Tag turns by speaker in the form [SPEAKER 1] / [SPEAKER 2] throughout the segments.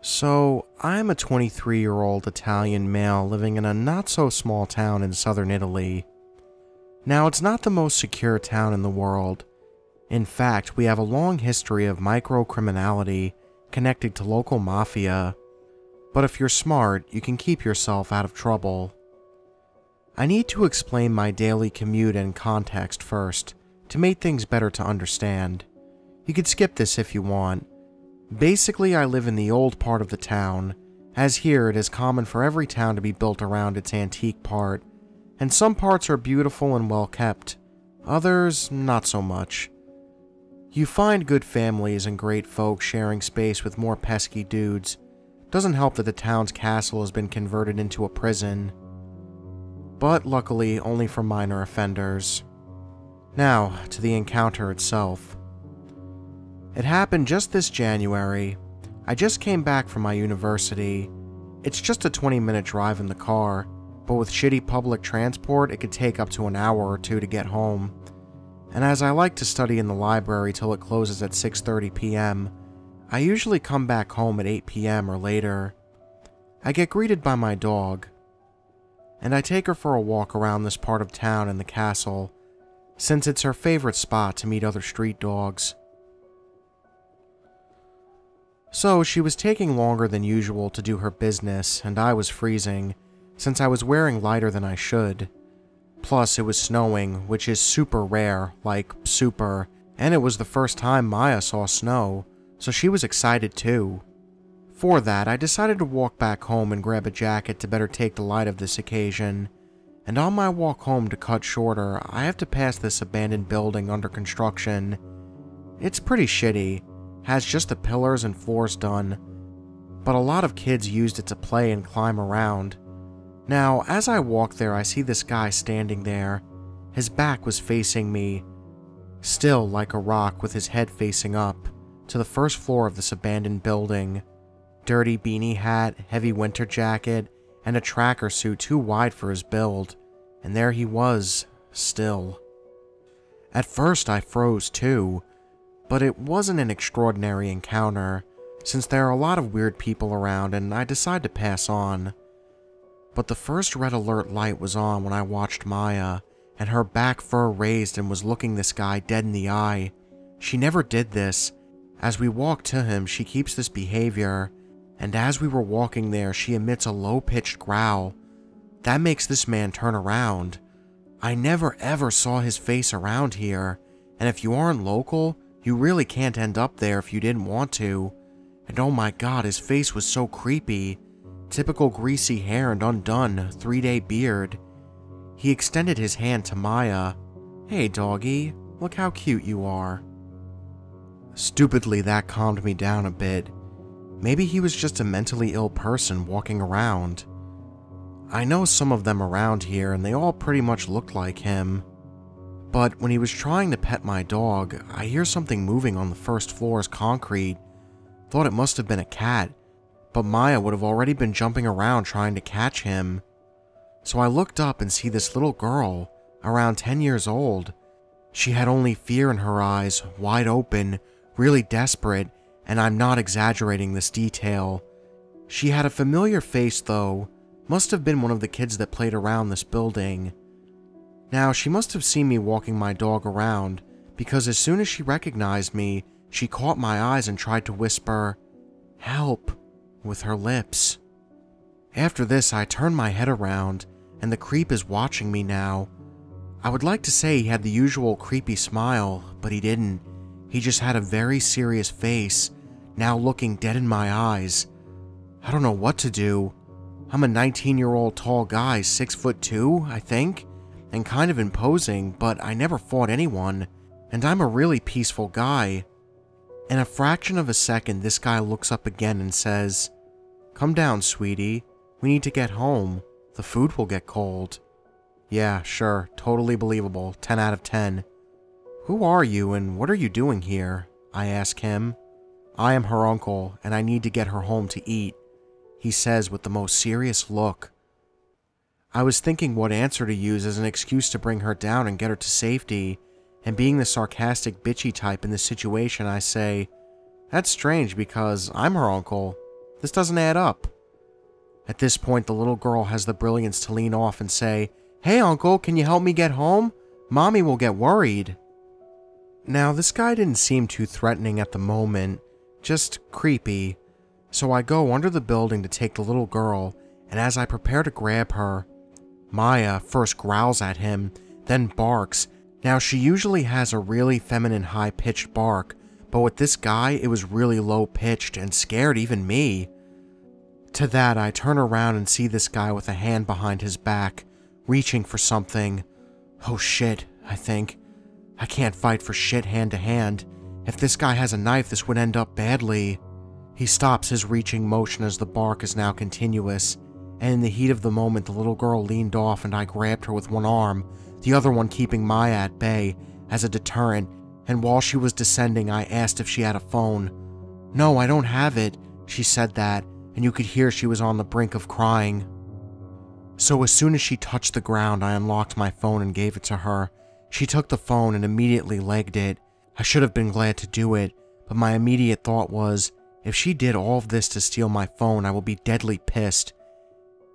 [SPEAKER 1] So, I'm a 23-year-old Italian male living in a not-so-small town in southern Italy. Now, it's not the most secure town in the world. In fact, we have a long history of microcriminality connected to local mafia. But if you're smart, you can keep yourself out of trouble. I need to explain my daily commute and context first, to make things better to understand. You could skip this if you want. Basically, I live in the old part of the town, as here it is common for every town to be built around its antique part, and some parts are beautiful and well kept, others not so much. You find good families and great folk sharing space with more pesky dudes. Doesn't help that the town's castle has been converted into a prison. But luckily, only for minor offenders. Now, to the encounter itself. It happened just this January. I just came back from my university. It's just a 20-minute drive in the car, but with shitty public transport, it could take up to an hour or two to get home. And as I like to study in the library till it closes at 6:30 p.m., I usually come back home at 8 p.m. or later. I get greeted by my dog, and I take her for a walk around this part of town and the castle, since it's her favorite spot to meet other street dogs. So she was taking longer than usual to do her business, and I was freezing, since I was wearing lighter than I should. Plus, it was snowing, which is super rare, like super, and it was the first time Maya saw snow, so she was excited too. For that, I decided to walk back home and grab a jacket to better take the light of this occasion. And on my walk home, to cut shorter, I have to pass this abandoned building under construction. It's pretty shitty, has just the pillars and floors done, but a lot of kids used it to play and climb around. Now, as I walk there, I see this guy standing there. His back was facing me, still like a rock with his head facing up, to the first floor of this abandoned building. Dirty beanie hat, heavy winter jacket, and a tracker suit too wide for his build, and there he was, still. At first I froze too, but it wasn't an extraordinary encounter, since there are a lot of weird people around and I decided to pass on. But the first red alert light was on when I watched Maya, and her back fur raised and was looking this guy dead in the eye. She never did this. As we walk to him, she keeps this behavior, and as we were walking there, she emits a low-pitched growl. That makes this man turn around. I never ever saw his face around here, and if you aren't local, you really can't end up there if you didn't want to. And oh my god, his face was so creepy. Typical greasy hair and undone, 3-day beard. He extended his hand to Maya. "Hey doggy, look how cute you are." Stupidly, that calmed me down a bit. Maybe he was just a mentally ill person walking around. I know some of them around here and they all pretty much looked like him. But when he was trying to pet my dog, I hear something moving on the first floor's concrete. Thought it must have been a cat, but Maya would have already been jumping around trying to catch him. So I looked up and see this little girl, around 10 years old. She had only fear in her eyes, wide open, really desperate, and I'm not exaggerating this detail. She had a familiar face though, must have been one of the kids that played around this building. Now, she must have seen me walking my dog around, because as soon as she recognized me, she caught my eyes and tried to whisper, "Help," with her lips. After this, I turned my head around, and the creep is watching me now. I would like to say he had the usual creepy smile, but he didn't. He just had a very serious face, now looking dead in my eyes. I don't know what to do. I'm a 19-year-old tall guy, 6'2", I think, and kind of imposing, but I never fought anyone, and I'm a really peaceful guy. In a fraction of a second, this guy looks up again and says, "Come down, sweetie. We need to get home. The food will get cold." Yeah, sure, totally believable, 10 out of 10. "Who are you and what are you doing here?" I ask him. "I am her uncle, and I need to get her home to eat," he says with the most serious look. I was thinking what answer to use as an excuse to bring her down and get her to safety, and being the sarcastic bitchy type in this situation, I say, "That's strange because I'm her uncle." This doesn't add up. At this point, the little girl has the brilliance to lean off and say, "Hey uncle, can you help me get home? Mommy will get worried." Now, this guy didn't seem too threatening at the moment, just creepy. So I go under the building to take the little girl, and as I prepare to grab her, Maya first growls at him, then barks. Now, she usually has a really feminine high-pitched bark, but with this guy, it was really low-pitched and scared even me. To that, I turn around and see this guy with a hand behind his back, reaching for something. Oh shit, I think. I can't fight for shit hand to hand. If this guy has a knife, this would end up badly. He stops his reaching motion as the bark is now continuous, and in the heat of the moment, the little girl leaned off and I grabbed her with one arm, the other one keeping Maya at bay as a deterrent, and while she was descending, I asked if she had a phone. "No, I don't have it," she said that, and you could hear she was on the brink of crying. So as soon as she touched the ground, I unlocked my phone and gave it to her. She took the phone and immediately legged it. I should have been glad to do it, but my immediate thought was, if she did all of this to steal my phone, I will be deadly pissed.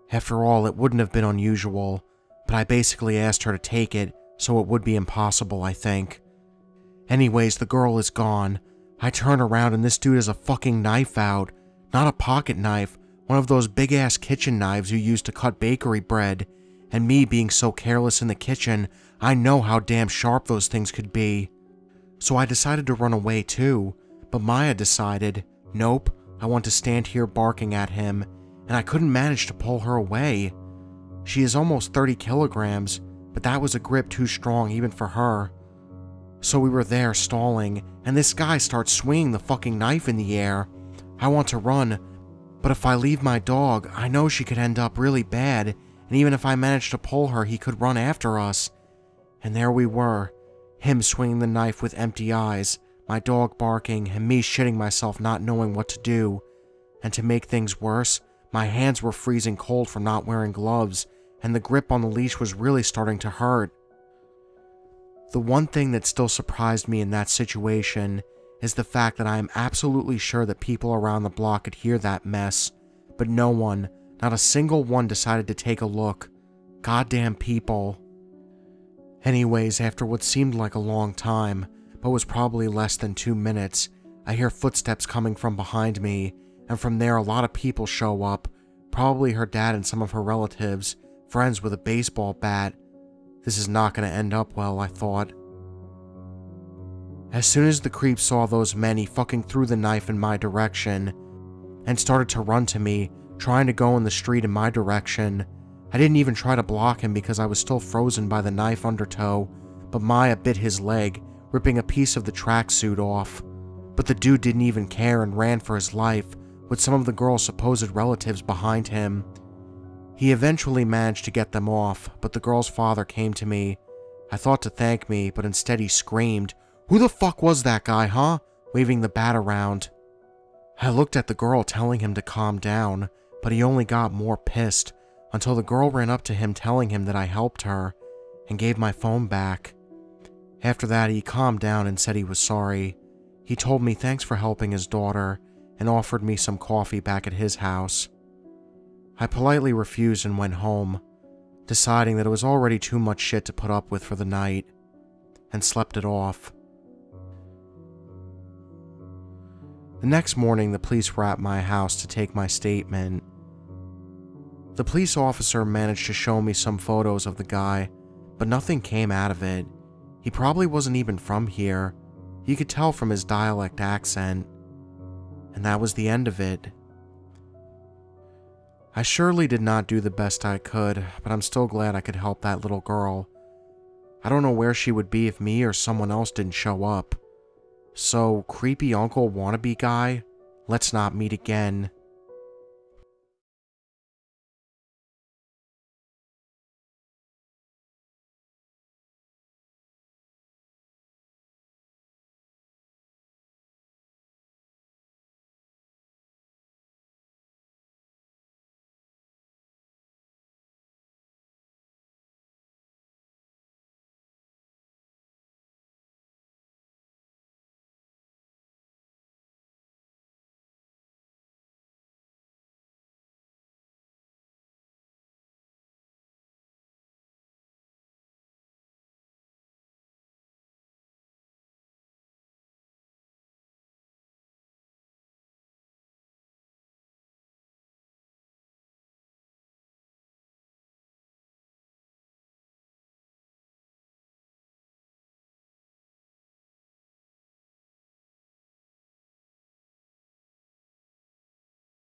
[SPEAKER 1] After all, it wouldn't have been unusual, but I basically asked her to take it, so it would be impossible, I think. Anyways, the girl is gone. I turn around and this dude has a fucking knife out. Not a pocket knife, one of those big-ass kitchen knives you use to cut bakery bread. And me being so careless in the kitchen, I know how damn sharp those things could be. So I decided to run away too, but Maya decided, nope, I want to stand here barking at him, and I couldn't manage to pull her away. She is almost 30 kilograms, but that was a grip too strong even for her. So we were there stalling, and this guy starts swinging the fucking knife in the air. I want to run, but if I leave my dog, I know she could end up really bad, and even if I managed to pull her, he could run after us. And there we were, him swinging the knife with empty eyes, my dog barking, and me shitting myself not knowing what to do. And to make things worse, my hands were freezing cold from not wearing gloves, and the grip on the leash was really starting to hurt. The one thing that still surprised me in that situation is the fact that I am absolutely sure that people around the block could hear that mess, but no one, not a single one, decided to take a look. Goddamn people. Anyways, after what seemed like a long time, but was probably less than 2 minutes, I hear footsteps coming from behind me, and from there a lot of people show up, probably her dad and some of her relatives, friends with a baseball bat. This is not going to end up well, I thought. As soon as the creep saw those men, he fucking threw the knife in my direction, and started to run to me, trying to go in the street in my direction. I didn't even try to block him because I was still frozen by the knife undertow, but Maya bit his leg, ripping a piece of the tracksuit off. But the dude didn't even care and ran for his life, with some of the girl's supposed relatives behind him. He eventually managed to get them off, but the girl's father came to me. I thought to thank me, but instead he screamed, "Who the fuck was that guy, huh?" waving the bat around. I looked at the girl telling him to calm down, but he only got more pissed, until the girl ran up to him telling him that I helped her, and gave my phone back. After that, he calmed down and said he was sorry. He told me thanks for helping his daughter, and offered me some coffee back at his house. I politely refused and went home, deciding that it was already too much shit to put up with for the night, and slept it off. The next morning, the police were at my house to take my statement. The police officer managed to show me some photos of the guy, but nothing came out of it. He probably wasn't even from here. You could tell from his dialect accent. And that was the end of it. I surely did not do the best I could, but I'm still glad I could help that little girl. I don't know where she would be if me or someone else didn't show up. So, creepy uncle wannabe guy, let's not meet again.